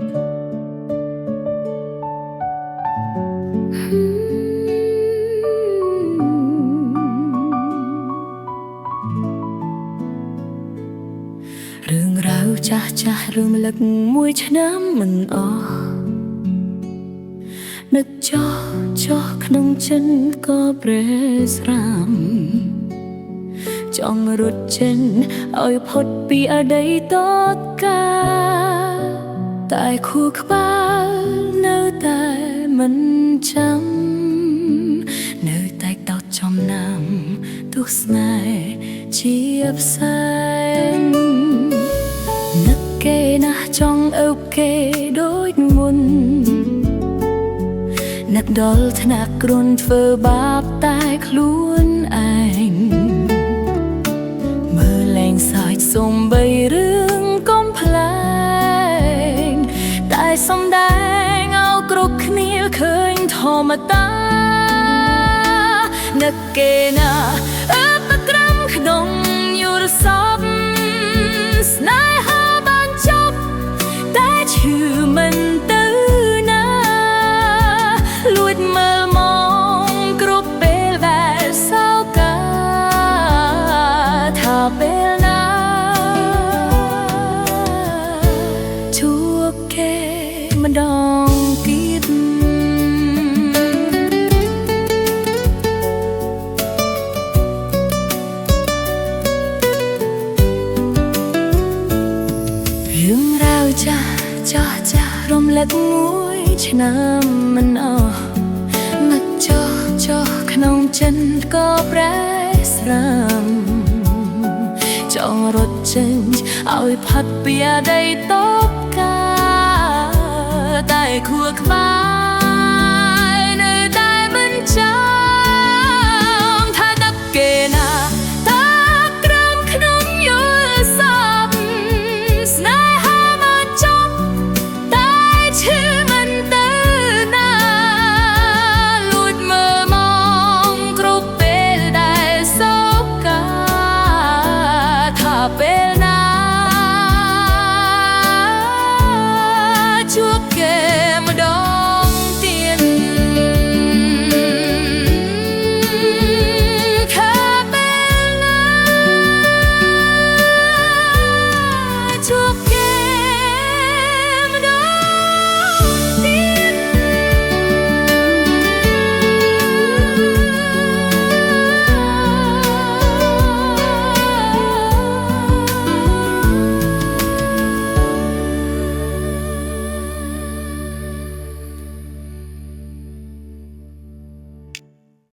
រឿងរ៉ាវចាស់ចាស់រឿងលឹកមួយឆ្នាំមិនអស់នឹកចោះចោះក្នុងចិនក៏ប្រេស្រាមចង់រត់ចេញឲ្យផុតពីអតីតកាលតែខួរក្បាលនៅតែមិនចាំនៅតែតោតចំណាំទុកស្នេហ៍ជាផ្សែងនឹកគេណាស់ចង់អើបគេដូចមុននឹកដល់ថ្នាក់គ្រុនធ្វើបាបតែខ្លួនឯងមើលលែងសាច់សំបីរឿងកុំភ្លែងតែសំដែងឲ្យគ្រប់គ្នាឃើញធម្មតានឹកគេណាអើបក្រាំក្នុងយល់សពស្នេហាបានចប់តែឈឺមិនទៅណាលួចមើលមកគ្រប់ពេលដែលសោកាថាពេលណាជួបគេម្ដងទៀតរឿងរ៉ាវចាស់ចាស់ចាស់រំលឹកមួយឆ្នាំមិនអស់នឹកចោះចោះក្នុងចិនក៏ប្រែស្រាមចង់រត់ចេញឲ្យផុតពីអតីត